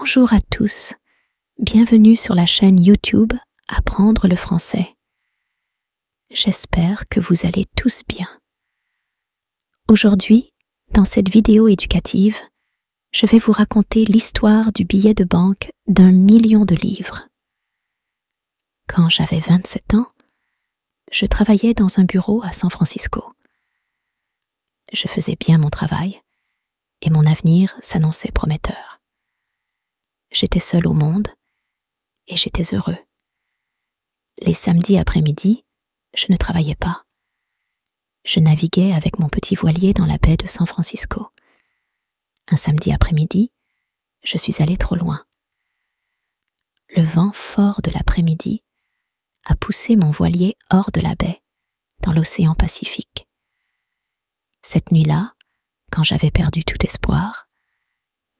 Bonjour à tous, bienvenue sur la chaîne YouTube Apprendre le français. J'espère que vous allez tous bien. Aujourd'hui, dans cette vidéo éducative, je vais vous raconter l'histoire du billet de banque d'1 million de livres. Quand j'avais 27 ans, je travaillais dans un bureau à San Francisco. Je faisais bien mon travail et mon avenir s'annonçait prometteur. J'étais seul au monde et j'étais heureux. Les samedis après-midi, je ne travaillais pas. Je naviguais avec mon petit voilier dans la baie de San Francisco. Un samedi après-midi, je suis allé trop loin. Le vent fort de l'après-midi a poussé mon voilier hors de la baie, dans l'océan Pacifique. Cette nuit-là, quand j'avais perdu tout espoir,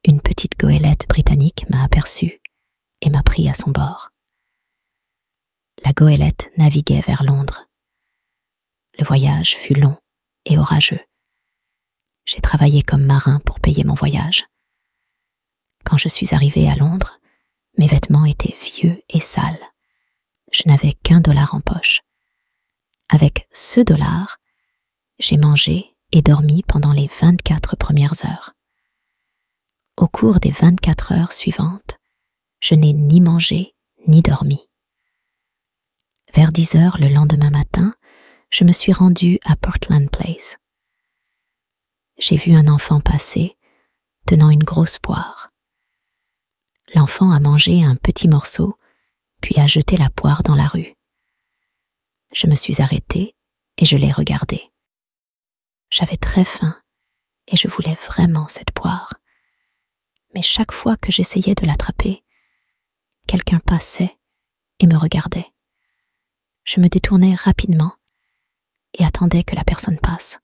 une petite goélette britannique m'a aperçu et m'a pris à son bord. La goélette naviguait vers Londres. Le voyage fut long et orageux. J'ai travaillé comme marin pour payer mon voyage. Quand je suis arrivé à Londres, mes vêtements étaient vieux et sales. Je n'avais qu'$1 en poche. Avec ce dollar, j'ai mangé et dormi pendant les 24 premières heures. Au cours des 24 heures suivantes, je n'ai ni mangé ni dormi. Vers 10 heures le lendemain matin, je me suis rendue à Portland Place. J'ai vu un enfant passer, tenant une grosse poire. L'enfant a mangé un petit morceau, puis a jeté la poire dans la rue. Je me suis arrêtée et je l'ai regardé. J'avais très faim et je voulais vraiment cette poire. Mais chaque fois que j'essayais de l'attraper, quelqu'un passait et me regardait. Je me détournais rapidement et attendais que la personne passe.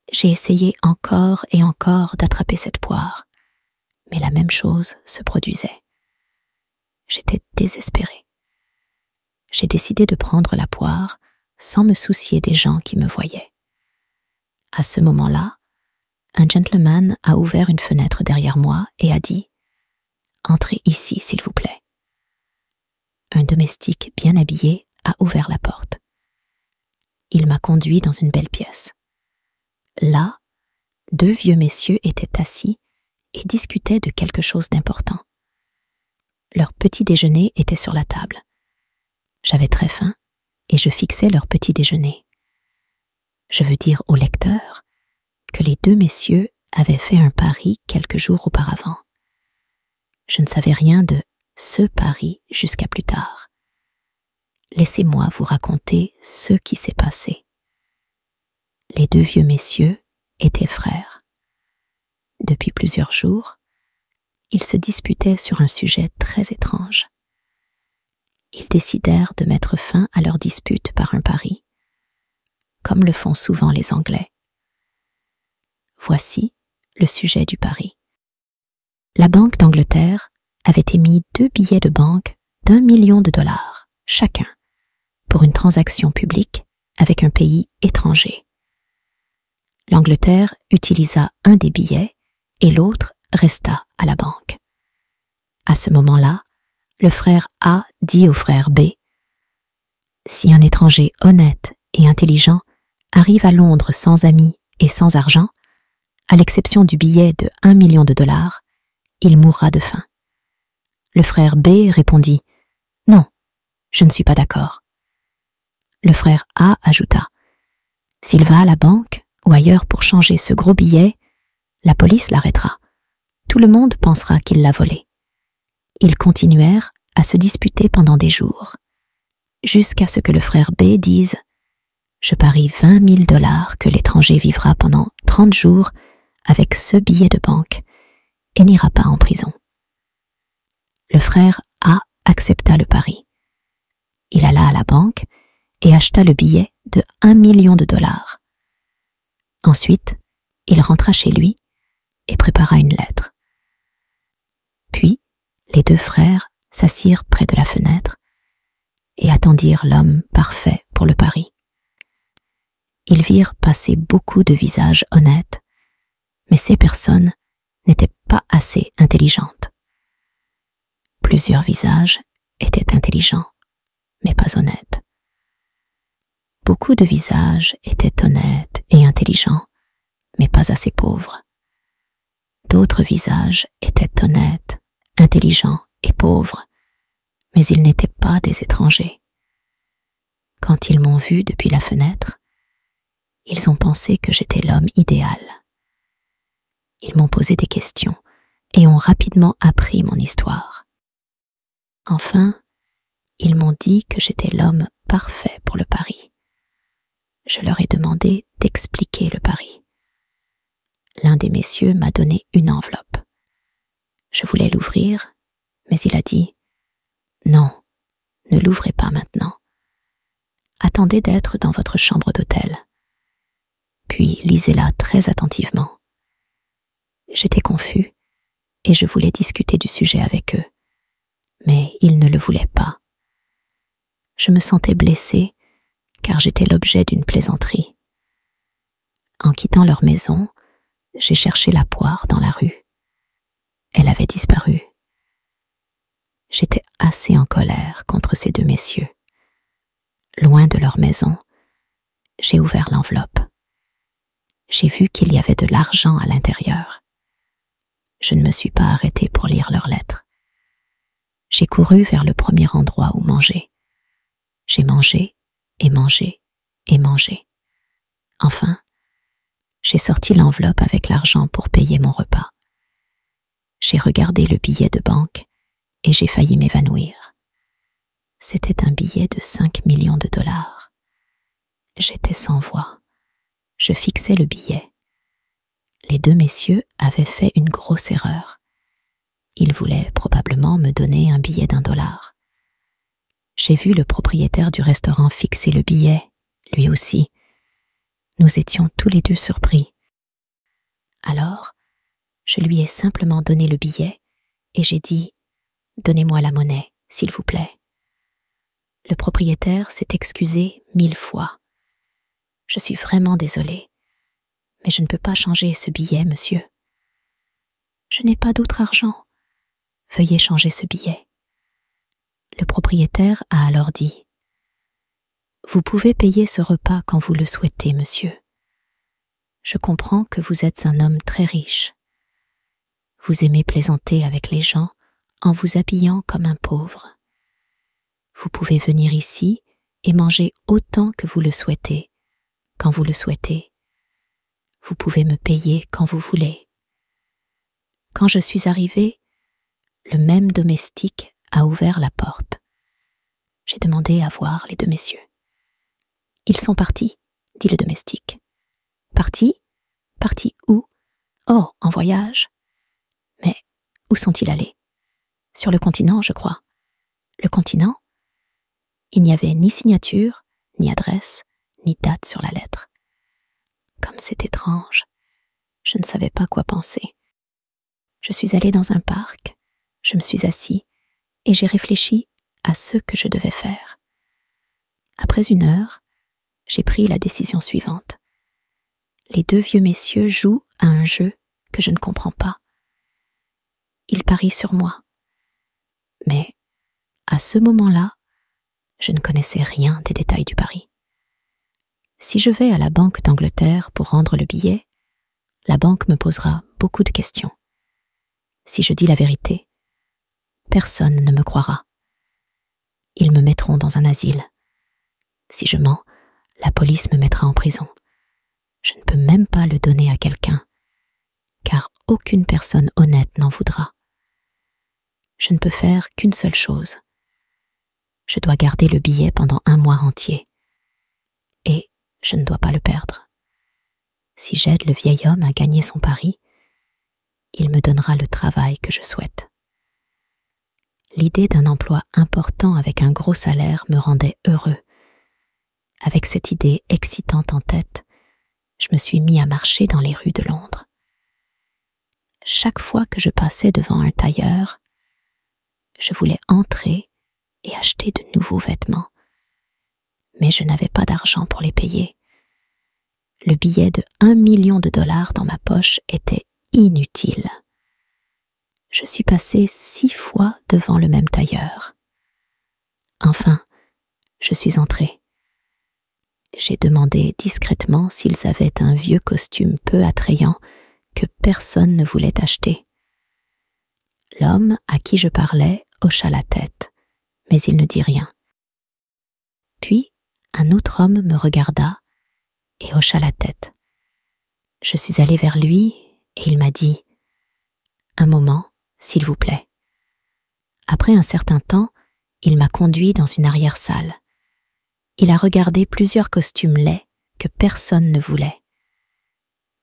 J'ai essayé encore et encore d'attraper cette poire, mais la même chose se produisait. J'étais désespérée. J'ai décidé de prendre la poire sans me soucier des gens qui me voyaient. À ce moment-là, un gentleman a ouvert une fenêtre derrière moi et a dit « Entrez ici, s'il vous plaît ». Un domestique bien habillé a ouvert la porte. Il m'a conduit dans une belle pièce. Là, 2 vieux messieurs étaient assis et discutaient de quelque chose d'important. Leur petit déjeuner était sur la table. J'avais très faim et je fixais leur petit déjeuner. Je veux dire au lecteur que les 2 messieurs avaient fait un pari quelques jours auparavant. Je ne savais rien de ce pari jusqu'à plus tard. Laissez-moi vous raconter ce qui s'est passé. Les 2 vieux messieurs étaient frères. Depuis plusieurs jours, ils se disputaient sur un sujet très étrange. Ils décidèrent de mettre fin à leur dispute par un pari, comme le font souvent les Anglais. Voici le sujet du pari. La Banque d'Angleterre avait émis 2 billets de banque d'1 million de dollars chacun pour une transaction publique avec un pays étranger. L'Angleterre utilisa un des billets et l'autre resta à la banque. À ce moment-là, le frère A dit au frère B « Si un étranger honnête et intelligent arrive à Londres sans amis et sans argent, à l'exception du billet de 1 million de dollars, il mourra de faim. » Le frère B répondit « Non, je ne suis pas d'accord. » Le frère A ajouta « S'il va à la banque ou ailleurs pour changer ce gros billet, la police l'arrêtera. Tout le monde pensera qu'il l'a volé. » Ils continuèrent à se disputer pendant des jours, jusqu'à ce que le frère B dise « Je parie 20 000 dollars que l'étranger vivra pendant 30 jours avec ce billet de banque et n'ira pas en prison. » Le frère A accepta le pari. Il alla à la banque et acheta le billet de 1 million de dollars. Ensuite, il rentra chez lui et prépara une lettre. Puis, les 2 frères s'assirent près de la fenêtre et attendirent l'homme parfait pour le pari. Ils virent passer beaucoup de visages honnêtes, mais ces personnes n'étaient pas assez intelligentes Plusieurs visages étaient intelligents, mais pas honnêtes. Beaucoup de visages étaient honnêtes et intelligents, mais pas assez pauvres. D'autres visages étaient honnêtes, intelligents et pauvres, mais ils n'étaient pas des étrangers. Quand ils m'ont vu depuis la fenêtre, ils ont pensé que j'étais l'homme idéal. Ils m'ont posé des questions et ont rapidement appris mon histoire. Enfin, ils m'ont dit que j'étais l'homme parfait pour le pari. Je leur ai demandé d'expliquer le pari. L'un des messieurs m'a donné une enveloppe. Je voulais l'ouvrir, mais il a dit « Non, ne l'ouvrez pas maintenant. Attendez d'être dans votre chambre d'hôtel. Puis lisez-la très attentivement. » J'étais confus et je voulais discuter du sujet avec eux, mais ils ne le voulaient pas. Je me sentais blessée car j'étais l'objet d'une plaisanterie. En quittant leur maison, j'ai cherché la poire dans la rue. Elle avait disparu. J'étais assez en colère contre ces deux messieurs. Loin de leur maison, j'ai ouvert l'enveloppe. J'ai vu qu'il y avait de l'argent à l'intérieur. Je ne me suis pas arrêtée pour lire leurs lettres. J'ai couru vers le premier endroit où manger. J'ai mangé et mangé et mangé. Enfin, j'ai sorti l'enveloppe avec l'argent pour payer mon repas. J'ai regardé le billet de banque et j'ai failli m'évanouir. C'était un billet de 5 millions de dollars. J'étais sans voix. Je fixais le billet. Les deux messieurs avaient fait une grosse erreur. Ils voulaient probablement me donner un billet d'$1. J'ai vu le propriétaire du restaurant fixer le billet, lui aussi. Nous étions tous les deux surpris. Alors, je lui ai simplement donné le billet et j'ai dit « Donnez-moi la monnaie, s'il vous plaît. » Le propriétaire s'est excusé 1000 fois. « Je suis vraiment désolée, mais je ne peux pas changer ce billet, monsieur. »« Je n'ai pas d'autre argent. Veuillez changer ce billet. » Le propriétaire a alors dit « Vous pouvez payer ce repas quand vous le souhaitez, monsieur. Je comprends que vous êtes un homme très riche. Vous aimez plaisanter avec les gens en vous habillant comme un pauvre. Vous pouvez venir ici et manger autant que vous le souhaitez, quand vous le souhaitez. Vous pouvez me payer quand vous voulez. » Quand je suis arrivée, le même domestique a ouvert la porte. J'ai demandé à voir les deux messieurs. « Ils sont partis, » dit le domestique. « Partis? Partis où? Oh, en voyage. Mais où sont-ils allés? Sur le continent, je crois. Le continent? Il n'y avait ni signature, ni adresse, ni date sur la lettre. Comme c'est étrange, je ne savais pas quoi penser. Je suis allée dans un parc, je me suis assis et j'ai réfléchi à ce que je devais faire. Après 1 heure, j'ai pris la décision suivante. Les deux vieux messieurs jouent à un jeu que je ne comprends pas. Ils parient sur moi. Mais à ce moment-là, je ne connaissais rien des détails du pari. Si je vais à la Banque d'Angleterre pour rendre le billet, la banque me posera beaucoup de questions. Si je dis la vérité, personne ne me croira. Ils me mettront dans un asile. Si je mens, la police me mettra en prison. Je ne peux même pas le donner à quelqu'un, car aucune personne honnête n'en voudra. Je ne peux faire qu'une seule chose. Je dois garder le billet pendant 1 mois entier. Et je ne dois pas le perdre. Si j'aide le vieil homme à gagner son pari, il me donnera le travail que je souhaite. L'idée d'un emploi important avec un gros salaire me rendait heureux. Avec cette idée excitante en tête, je me suis mis à marcher dans les rues de Londres. Chaque fois que je passais devant un tailleur, je voulais entrer et acheter de nouveaux vêtements. Mais je n'avais pas d'argent pour les payer. Le billet de 1 million de dollars dans ma poche était inutile. je suis passée 6 fois devant le même tailleur. Enfin, je suis entrée. J'ai demandé discrètement s'ils avaient un vieux costume peu attrayant que personne ne voulait acheter. L'homme à qui je parlais hocha la tête, mais il ne dit rien. Puis, un autre homme me regarda et hocha la tête. Je suis allée vers lui et il m'a dit « Un moment, s'il vous plaît ». Après un certain temps, il m'a conduit dans une arrière-salle. Il a regardé plusieurs costumes laids que personne ne voulait.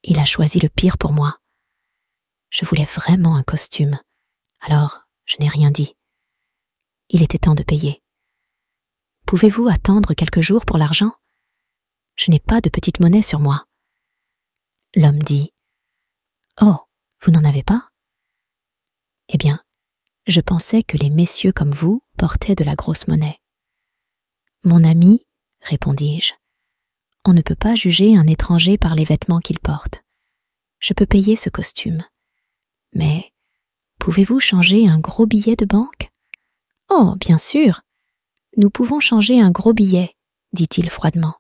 Il a choisi le pire pour moi. Je voulais vraiment un costume, alors je n'ai rien dit. Il était temps de payer. « Pouvez-vous attendre quelques jours pour l'argent ? Je n'ai pas de petite monnaie sur moi. » L'homme dit « Oh, vous n'en avez pas ? Eh bien, je pensais que les messieurs comme vous portaient de la grosse monnaie. » « Mon ami, répondis-je, on ne peut pas juger un étranger par les vêtements qu'il porte. Je peux payer ce costume. Mais pouvez-vous changer un gros billet de banque ? » « Oh, bien sûr. Nous pouvons changer un gros billet, dit-il froidement.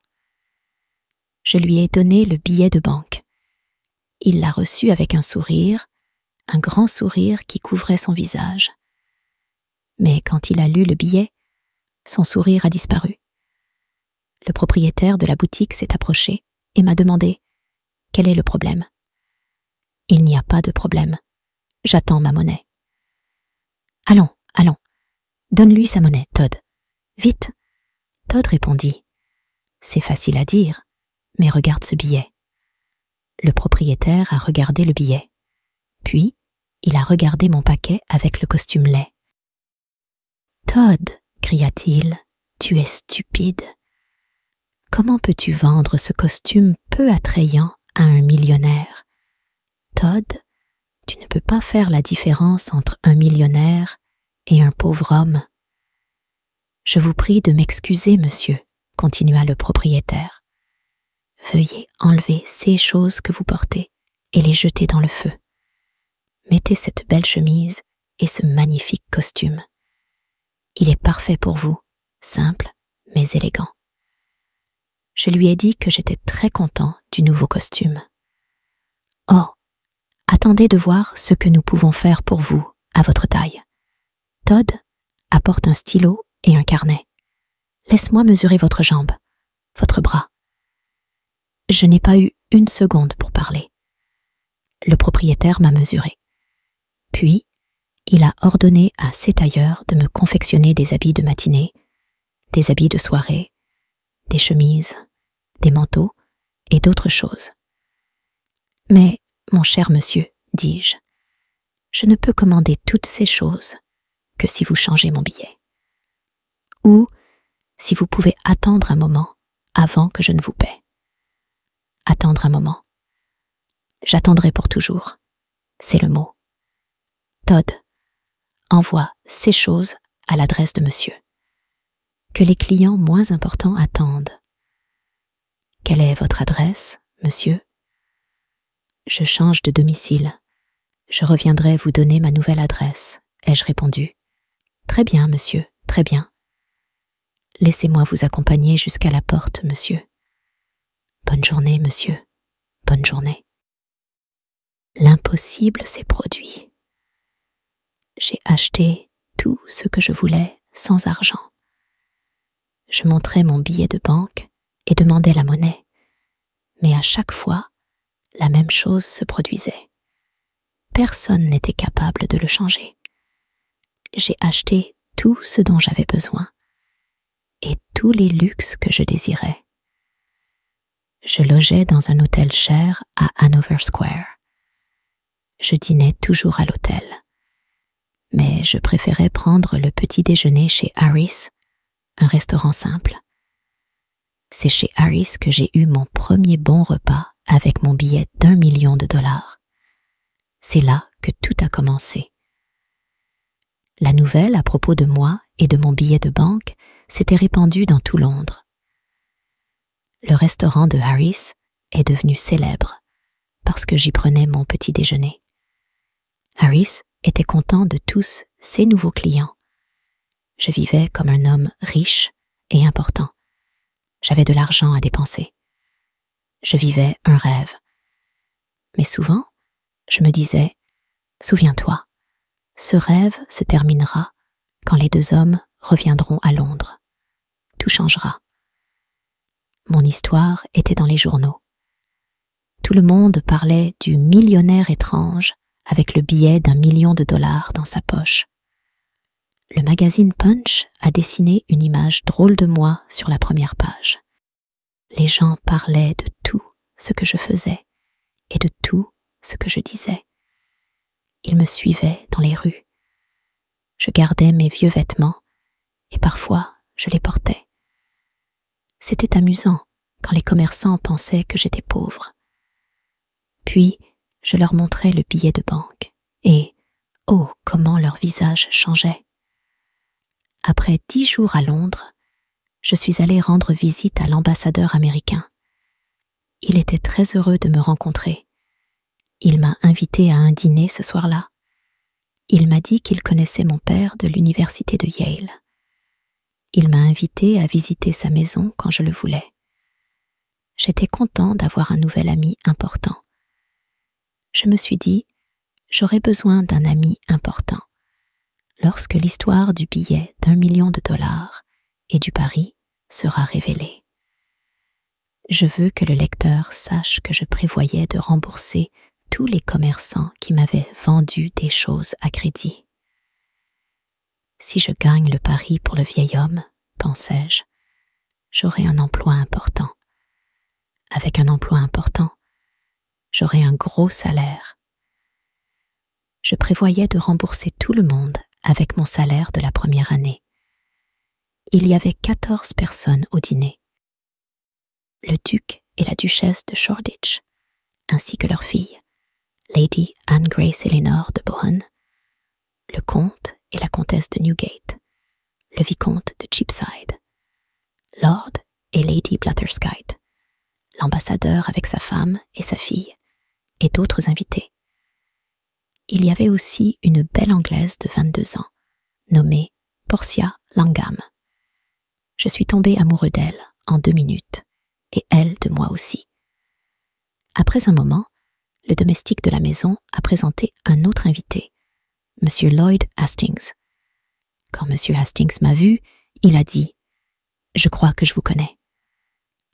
Je lui ai donné le billet de banque. Il l'a reçu avec un sourire, un grand sourire qui couvrait son visage. Mais quand il a lu le billet, son sourire a disparu. Le propriétaire de la boutique s'est approché et m'a demandé « Quel est le problème ?» « Il n'y a pas de problème. J'attends ma monnaie. »« Allons, allons. Donne-lui sa monnaie, Todd. Vite !» Todd répondit « C'est facile à dire, mais regarde ce billet. » Le propriétaire a regardé le billet. Puis, il a regardé mon paquet avec le costume laid. « Todd, cria-t-il, tu es stupide. Comment peux-tu vendre ce costume peu attrayant à un millionnaire ? Todd, tu ne peux pas faire la différence entre un millionnaire et un pauvre homme. »« Je vous prie de m'excuser, monsieur, continua le propriétaire. Veuillez enlever ces choses que vous portez et les jeter dans le feu. Mettez cette belle chemise et ce magnifique costume. Il est parfait pour vous, simple mais élégant. » Je lui ai dit que j'étais très content du nouveau costume. « Oh, attendez de voir ce que nous pouvons faire pour vous, à votre taille. Todd, apporte un stylo et un carnet. Laisse-moi mesurer votre jambe, votre bras. » Je n'ai pas eu une seconde pour parler. Le propriétaire m'a mesuré. Puis, il a ordonné à ses tailleurs de me confectionner des habits de matinée, des habits de soirée, des chemises, des manteaux et d'autres choses. « Mais, mon cher monsieur, dis-je, je ne peux commander toutes ces choses que si vous changez mon billet. Ou si vous pouvez attendre un moment avant que je ne vous paie. Attendre un moment. J'attendrai pour toujours. C'est le mot. Todd, envoie ces choses à l'adresse de monsieur. Que les clients moins importants attendent. Quelle est votre adresse, monsieur ? Je change de domicile. Je reviendrai vous donner ma nouvelle adresse, ai-je répondu. Très bien, monsieur, très bien. Laissez-moi vous accompagner jusqu'à la porte, monsieur. Bonne journée, monsieur. Bonne journée. L'impossible s'est produit. J'ai acheté tout ce que je voulais sans argent. Je montrais mon billet de banque et demandais la monnaie, mais à chaque fois, la même chose se produisait. Personne n'était capable de le changer. J'ai acheté tout ce dont j'avais besoin et tous les luxes que je désirais. Je logeais dans un hôtel cher à Hanover Square. Je dînais toujours à l'hôtel, mais je préférais prendre le petit déjeuner chez Harris, un restaurant simple. C'est chez Harris que j'ai eu mon premier bon repas avec mon billet d'1 million de dollars. C'est là que tout a commencé. La nouvelle à propos de moi et de mon billet de banque s'était répandue dans tout Londres. Le restaurant de Harris est devenu célèbre parce que j'y prenais mon petit déjeuner. Harris était content de tous ses nouveaux clients. Je vivais comme un homme riche et important. J'avais de l'argent à dépenser. Je vivais un rêve. Mais souvent, je me disais, souviens-toi, ce rêve se terminera quand les deux hommes reviendront à Londres. Tout changera. Mon histoire était dans les journaux. Tout le monde parlait du millionnaire étrange avec le billet d'1 million de dollars dans sa poche. Le magazine Punch a dessiné une image drôle de moi sur la première page. Les gens parlaient de tout ce que je faisais et de tout ce que je disais. Ils me suivaient dans les rues. Je gardais mes vieux vêtements et parfois je les portais. C'était amusant quand les commerçants pensaient que j'étais pauvre. Puis, je leur montrais le billet de banque et, oh, comment leur visage changeait. Après 10 jours à Londres, je suis allée rendre visite à l'ambassadeur américain. Il était très heureux de me rencontrer. Il m'a invitée à un dîner ce soir-là. Il m'a dit qu'il connaissait mon père de l'université de Yale. Il m'a invitée à visiter sa maison quand je le voulais. J'étais content d'avoir un nouvel ami important. Je me suis dit, j'aurais besoin d'un ami important. Lorsque l'histoire du billet d'1 million de dollars et du pari sera révélée. Je veux que le lecteur sache que je prévoyais de rembourser tous les commerçants qui m'avaient vendu des choses à crédit. Si je gagne le pari pour le vieil homme, pensais-je, j'aurai un emploi important. Avec un emploi important, j'aurai un gros salaire. Je prévoyais de rembourser tout le monde avec mon salaire de la première année. Il y avait 14 personnes au dîner. Le duc et la duchesse de Shoreditch, ainsi que leur fille, Lady Anne Grace Eleanor de Bohun, le comte et la comtesse de Newgate, le vicomte de Cheapside, Lord et Lady Blatherskite, l'ambassadeur avec sa femme et sa fille, et d'autres invités. Il y avait aussi une belle Anglaise de 22 ans, nommée Portia Langham. Je suis tombé amoureux d'elle en 2 minutes, et elle de moi aussi. Après un moment, le domestique de la maison a présenté un autre invité, Monsieur Lloyd Hastings. Quand Monsieur Hastings m'a vu, il a dit « Je crois que je vous connais. »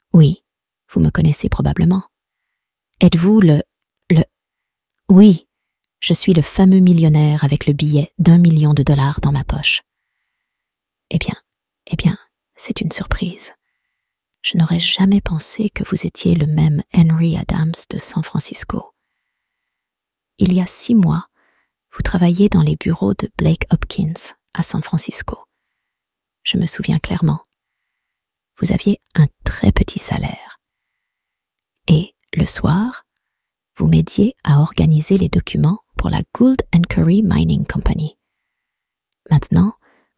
« Oui, vous me connaissez probablement. Êtes-vous le... Oui, je suis le fameux millionnaire avec le billet d'1 million de dollars dans ma poche. » Eh bien, c'est une surprise. Je n'aurais jamais pensé que vous étiez le même Henry Adams de San Francisco. Il y a 6 mois, vous travailliez dans les bureaux de Blake Hopkins à San Francisco. Je me souviens clairement. Vous aviez un très petit salaire. Et, le soir, vous m'aidiez à organiser les documents pour la Gould & Curry Mining Company. Maintenant,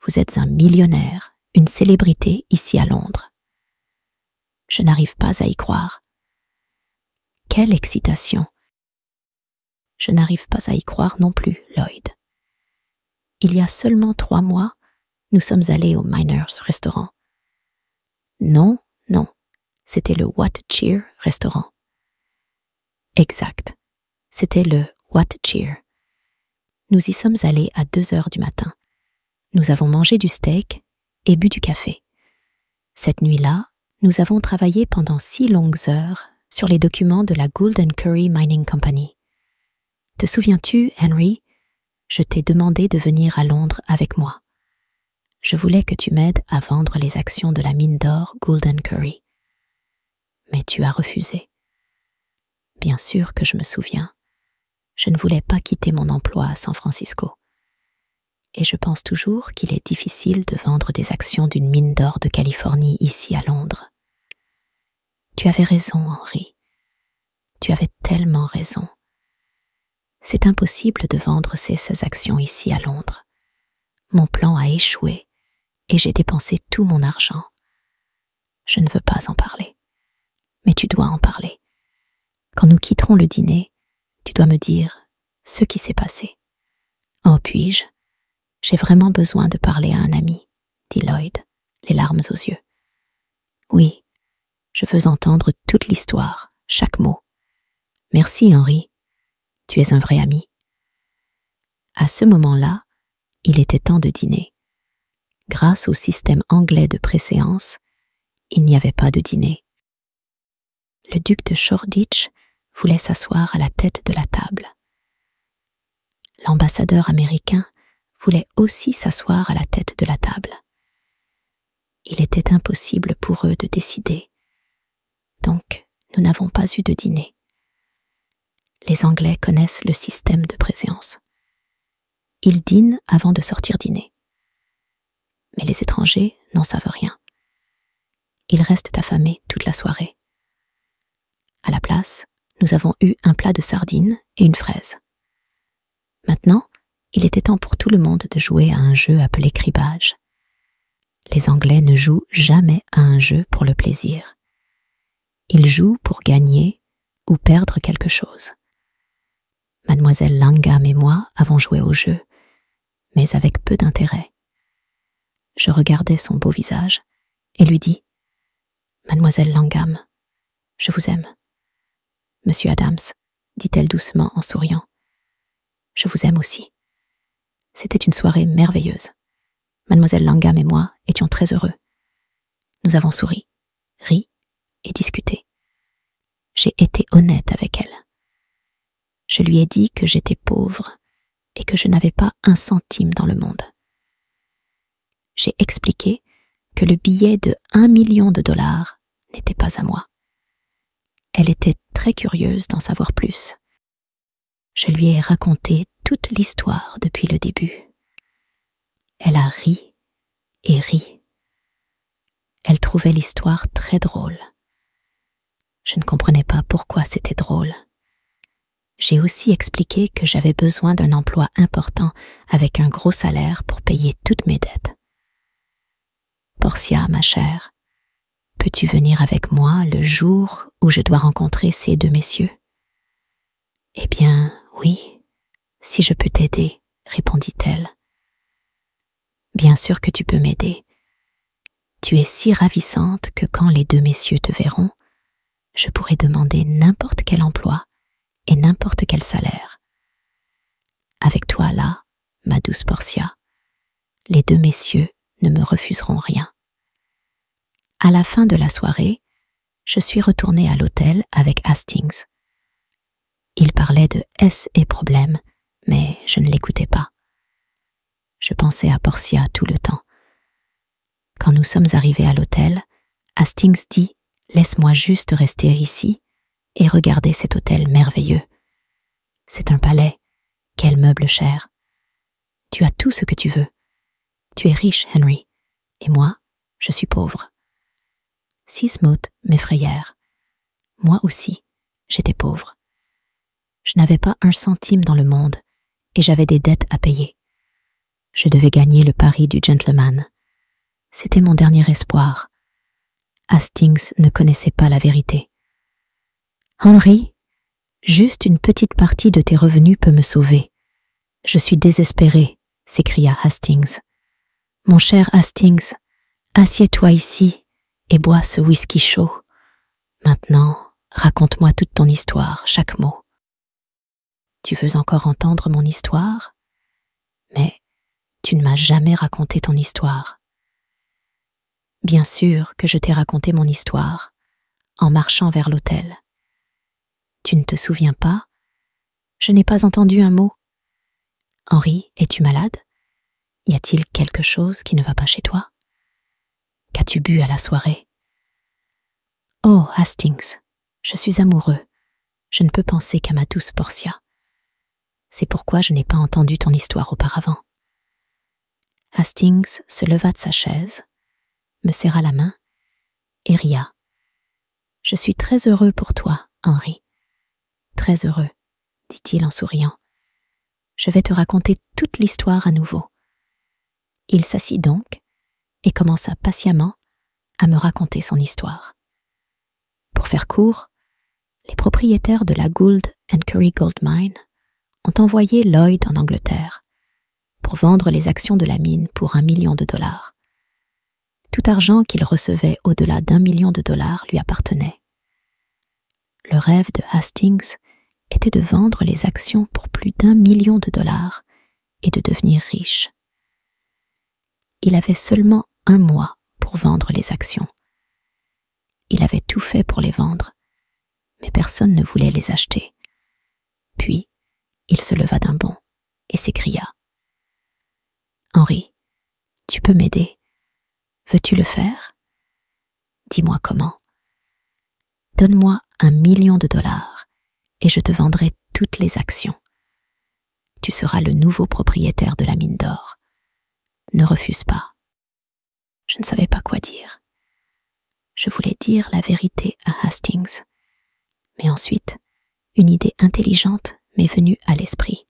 vous êtes un millionnaire, une célébrité ici à Londres. Je n'arrive pas à y croire. Quelle excitation! Je n'arrive pas à y croire non plus, Lloyd. Il y a seulement 3 mois, nous sommes allés au Miners Restaurant. Non, c'était le What Cheer Restaurant. Exact, c'était le What Cheer. Nous y sommes allés à 2 heures du matin. Nous avons mangé du steak et bu du café. Cette nuit-là, nous avons travaillé pendant 6 longues heures sur les documents de la Gould & Curry Mining Company. Te souviens-tu, Henry? Je t'ai demandé de venir à Londres avec moi. Je voulais que tu m'aides à vendre les actions de la mine d'or Gould & Curry. Mais tu as refusé. Bien sûr que je me souviens. Je ne voulais pas quitter mon emploi à San Francisco. Et je pense toujours qu'il est difficile de vendre des actions d'une mine d'or de Californie ici à Londres. Tu avais raison, Henry. Tu avais tellement raison. C'est impossible de vendre ces actions ici à Londres. Mon plan a échoué et j'ai dépensé tout mon argent. Je ne veux pas en parler. Mais tu dois en parler. Quand nous quitterons le dîner, tu dois me dire ce qui s'est passé. Oh, puis-je? J'ai vraiment besoin de parler à un ami, dit Lloyd, les larmes aux yeux. Oui, je veux entendre toute l'histoire, chaque mot. Merci, Henry. Tu es un vrai ami. À ce moment-là, il était temps de dîner. Grâce au système anglais de préséance, il n'y avait pas de dîner. Le duc de Shoreditch voulait s'asseoir à la tête de la table. L'ambassadeur américain voulait aussi s'asseoir à la tête de la table. Il était impossible pour eux de décider. Donc, nous n'avons pas eu de dîner. Les Anglais connaissent le système de préséance. Ils dînent avant de sortir dîner. Mais les étrangers n'en savent rien. Ils restent affamés toute la soirée. À la place, nous avons eu un plat de sardines et une fraise. Maintenant, il était temps pour tout le monde de jouer à un jeu appelé cribbage. Les Anglais ne jouent jamais à un jeu pour le plaisir. Ils jouent pour gagner ou perdre quelque chose. Mademoiselle Langham et moi avons joué au jeu, mais avec peu d'intérêt. Je regardais son beau visage et lui dis « Mademoiselle Langham, je vous aime. » « Monsieur Adams, dit-elle doucement en souriant, je vous aime aussi. » C'était une soirée merveilleuse. Mademoiselle Langham et moi étions très heureux. Nous avons souri, ri et discuté. J'ai été honnête avec elle. Je lui ai dit que j'étais pauvre et que je n'avais pas un centime dans le monde. J'ai expliqué que le billet de $1 million n'était pas à moi. Elle était très curieuse d'en savoir plus. Je lui ai raconté toute l'histoire depuis le début. Elle a ri et ri. Elle trouvait l'histoire très drôle. Je ne comprenais pas pourquoi c'était drôle. J'ai aussi expliqué que j'avais besoin d'un emploi important avec un gros salaire pour payer toutes mes dettes. Portia, ma chère, peux-tu venir avec moi le jour où je dois rencontrer ces deux messieurs? Eh bien, oui, si je peux t'aider, répondit-elle. Bien sûr que tu peux m'aider. Tu es si ravissante que quand les deux messieurs te verront, je pourrai demander n'importe quel emploi et n'importe quel salaire. Avec toi là, ma douce Portia, les deux messieurs ne me refuseront rien. À la fin de la soirée, je suis retournée à l'hôtel avec Hastings. Il parlait de S et problèmes, mais je ne l'écoutais pas. Je pensais à Portia tout le temps. Quand nous sommes arrivés à l'hôtel, Hastings dit « Laisse-moi juste rester ici et regarder cet hôtel merveilleux. C'est un palais, quel meuble cher. Tu as tout ce que tu veux. Tu es riche, Henry, et moi, je suis pauvre. » 6 mots m'effrayèrent. Moi aussi, j'étais pauvre. Je n'avais pas un centime dans le monde et j'avais des dettes à payer. Je devais gagner le pari du gentleman. C'était mon dernier espoir. Hastings ne connaissait pas la vérité. « Henry, juste une petite partie de tes revenus peut me sauver. Je suis désespéré, » s'écria Hastings. « Mon cher Hastings, assieds-toi ici et bois ce whisky chaud. Maintenant, raconte-moi toute ton histoire, chaque mot. » Tu veux encore entendre mon histoire? Mais tu ne m'as jamais raconté ton histoire. Bien sûr que je t'ai raconté mon histoire, en marchant vers l'hôtel. Tu ne te souviens pas? Je n'ai pas entendu un mot. Henry, es-tu malade? Y a-t-il quelque chose qui ne va pas chez toi? Qu'as-tu bu à la soirée? Oh, Hastings, je suis amoureux. Je ne peux penser qu'à ma douce Portia. C'est pourquoi je n'ai pas entendu ton histoire auparavant. Hastings se leva de sa chaise, me serra la main et ria. Je suis très heureux pour toi, Henry. Très heureux, dit-il en souriant. Je vais te raconter toute l'histoire à nouveau. Il s'assit donc et commença patiemment à me raconter son histoire. Pour faire court, les propriétaires de la Gould & Curry Gold Mine ont envoyé Lloyd en Angleterre pour vendre les actions de la mine pour $1 million. Tout argent qu'il recevait au-delà d'$1 million lui appartenait. Le rêve de Hastings était de vendre les actions pour plus d'$1 million et de devenir riche. Il avait seulement 1 mois pour vendre les actions. Il avait tout fait pour les vendre, mais personne ne voulait les acheter. Puis, il se leva d'un bond et s'écria « Henry, tu peux m'aider. Veux-tu le faire? Dis-moi comment. Donne-moi $1 million et je te vendrai toutes les actions. Tu seras le nouveau propriétaire de la mine d'or. Ne refuse pas. » Je ne savais pas quoi dire. Je voulais dire la vérité à Hastings, mais ensuite, une idée intelligente m'est venue à l'esprit.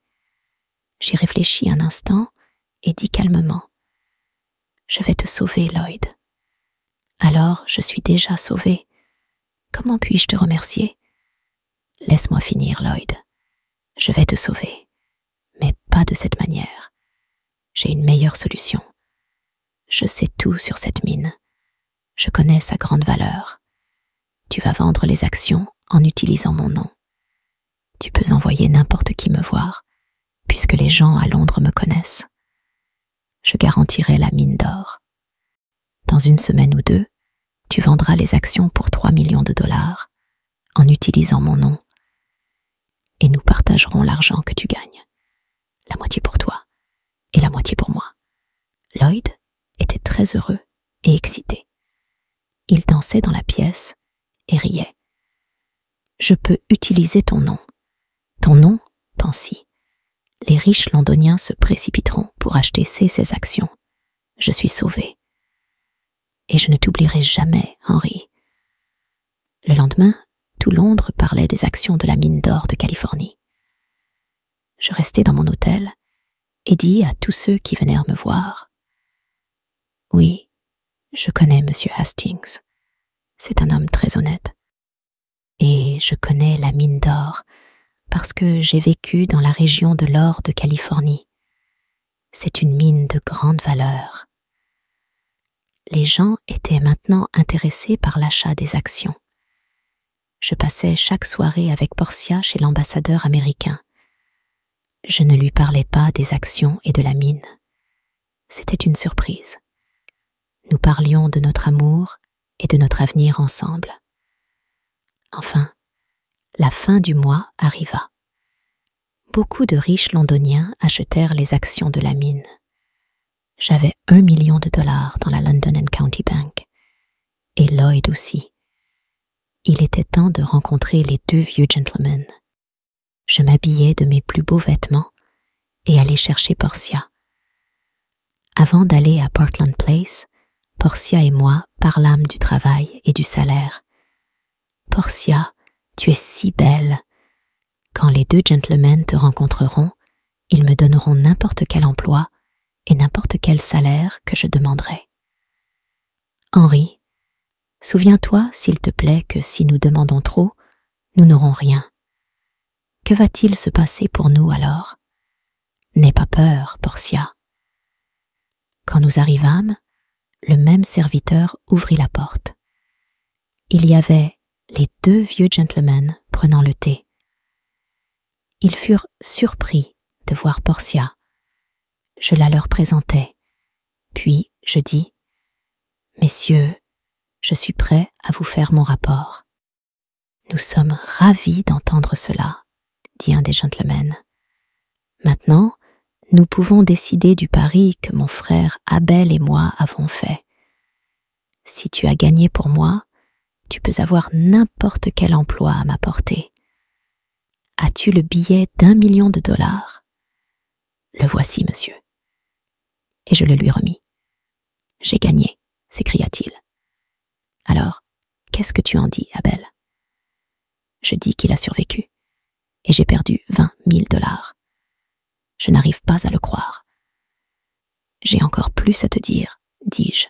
J'y réfléchis un instant et dis calmement « Je vais te sauver, Lloyd. » Alors, je suis déjà sauvé. Comment puis-je te remercier? Laisse-moi finir, Lloyd. Je vais te sauver, mais pas de cette manière. J'ai une meilleure solution. Je sais tout sur cette mine. Je connais sa grande valeur. Tu vas vendre les actions en utilisant mon nom. Tu peux envoyer n'importe qui me voir, puisque les gens à Londres me connaissent. Je garantirai la mine d'or. Dans 1 semaine ou 2, tu vendras les actions pour $3 millions en utilisant mon nom. Et nous partagerons l'argent que tu gagnes. La moitié pour toi et la moitié pour moi. Lloyd était très heureux et excité. Il dansait dans la pièce et riait. « Je peux utiliser ton nom. Ton nom, Pansy. Les riches londoniens se précipiteront pour acheter ces actions. Je suis sauvé. Et je ne t'oublierai jamais, Henry. » Le lendemain, tout Londres parlait des actions de la mine d'or de Californie. Je restai dans mon hôtel et dis à tous ceux qui vinrent me voir « Oui, je connais Monsieur Hastings. C'est un homme très honnête. Et je connais la mine d'or parce que j'ai vécu dans la région de l'or de Californie. C'est une mine de grande valeur. » Les gens étaient maintenant intéressés par l'achat des actions. Je passais chaque soirée avec Portia chez l'ambassadeur américain. Je ne lui parlais pas des actions et de la mine. C'était une surprise. Nous parlions de notre amour et de notre avenir ensemble. Enfin, la fin du mois arriva. Beaucoup de riches londoniens achetèrent les actions de la mine. J'avais $1 million dans la London and County Bank. Et Lloyd aussi. Il était temps de rencontrer les 2 vieux gentlemen. Je m'habillai de mes plus beaux vêtements et allai chercher Portia. Avant d'aller à Portland Place, Portia et moi parlâmes du travail et du salaire. « Portia, tu es si belle. Quand les 2 gentlemen te rencontreront, ils me donneront n'importe quel emploi et n'importe quel salaire que je demanderai. Henry, souviens-toi, s'il te plaît, que si nous demandons trop, nous n'aurons rien. Que va-t-il se passer pour nous alors? N'aie pas peur, Portia. » Quand nous arrivâmes, le même serviteur ouvrit la porte. Il y avait les 2 vieux gentlemen prenant le thé. Ils furent surpris de voir Portia. Je la leur présentai, puis je dis « Messieurs, je suis prêt à vous faire mon rapport. » « Nous sommes ravis d'entendre cela, » dit un des gentlemen. « Maintenant, nous pouvons décider du pari que mon frère Abel et moi avons fait. Si tu as gagné pour moi, tu peux avoir n'importe quel emploi à m'apporter. As-tu le billet d'1 million $? Le voici, monsieur. » Et je le lui remis. « J'ai gagné, » s'écria-t-il. « Alors, qu'est-ce que tu en dis, Abel? » Je dis qu'il a survécu, et j'ai perdu 20 000 $. Je n'arrive pas à le croire. « J'ai encore plus à te dire, » dis-je.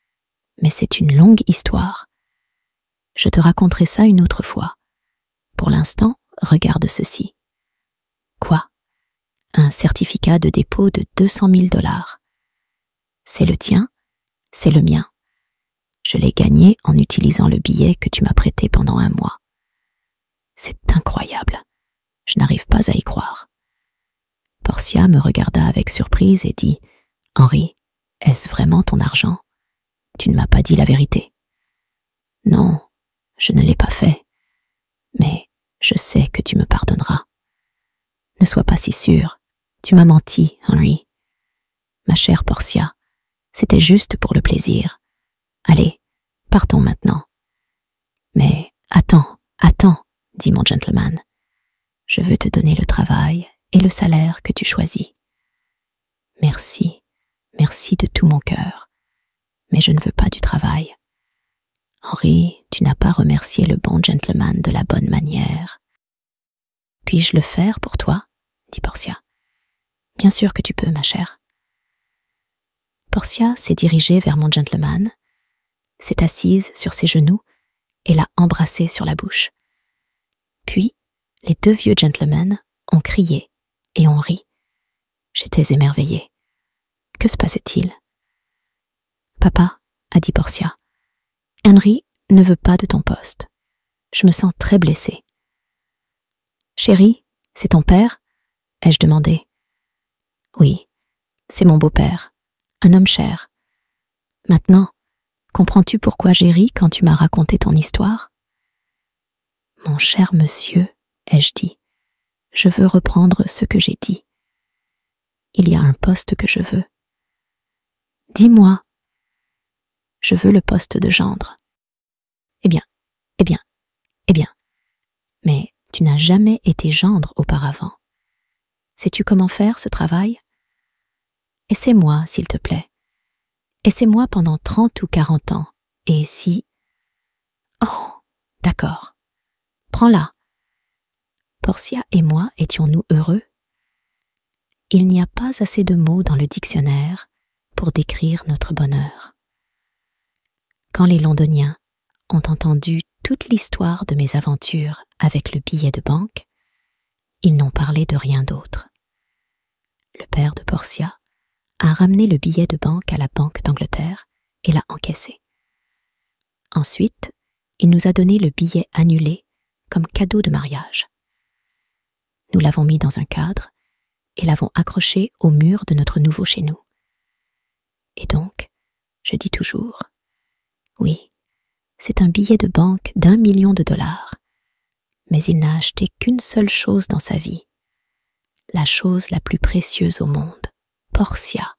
« Mais c'est une longue histoire. Je te raconterai ça une autre fois. Pour l'instant, regarde ceci. » « Quoi? un certificat de dépôt de 200 000 $. C'est le tien, c'est le mien. Je l'ai gagné en utilisant le billet que tu m'as prêté pendant 1 mois. C'est incroyable. Je n'arrive pas à y croire. Portia me regarda avec surprise et dit « Henry, est-ce vraiment ton argent? Tu ne m'as pas dit la vérité. » « Non, je ne l'ai pas fait, mais je sais que tu me pardonneras. Ne sois pas si sûre, tu m'as menti, Henry. Ma chère Portia, c'était juste pour le plaisir. Allez, partons maintenant. »« Mais attends, dit mon gentleman. Je veux te donner le travail et le salaire que tu choisis. Merci, merci de tout mon cœur, mais je ne veux pas du travail. Henry, tu n'as pas remercié le bon gentleman de la bonne manière. »« Puis-je le faire pour toi ?» dit Portia. « Bien sûr que tu peux, ma chère. » Portia s'est dirigée vers mon gentleman, s'est assise sur ses genoux et l'a embrassé sur la bouche. Puis, les 2 vieux gentlemen ont crié et ont ri. J'étais émerveillée. Que se passait-il? « Papa, » a dit Portia, « Henry ne veut pas de ton poste. Je me sens très blessée. »« Chérie, c'est ton père ?» ai-je demandé. « Oui, c'est mon beau-père, un homme cher. Maintenant, comprends-tu pourquoi j'ai ri quand tu m'as raconté ton histoire? »« Mon cher monsieur, » ai-je dit, « je veux reprendre ce que j'ai dit. Il y a un poste que je veux. »« Dis-moi. »« Je veux le poste de gendre. »« Eh bien, mais tu n'as jamais été gendre auparavant. Sais-tu comment faire ce travail? Essaie-moi, s'il te plaît. Essaie-moi pendant 30 ou 40 ans, et si... Oh, d'accord. Prends-la. » Portia et moi étions-nous heureux? Il n'y a pas assez de mots dans le dictionnaire pour décrire notre bonheur. Quand les Londoniens ont entendu toute l'histoire de mes aventures avec le billet de banque, ils n'ont parlé de rien d'autre. Le père de Portia a ramené le billet de banque à la Banque d'Angleterre et l'a encaissé. Ensuite, il nous a donné le billet annulé comme cadeau de mariage. Nous l'avons mis dans un cadre et l'avons accroché au mur de notre nouveau chez nous. Et donc, je dis toujours, oui, c'est un billet de banque d'1 million de $, mais il n'a acheté qu'une seule chose dans sa vie, la chose la plus précieuse au monde, Portia.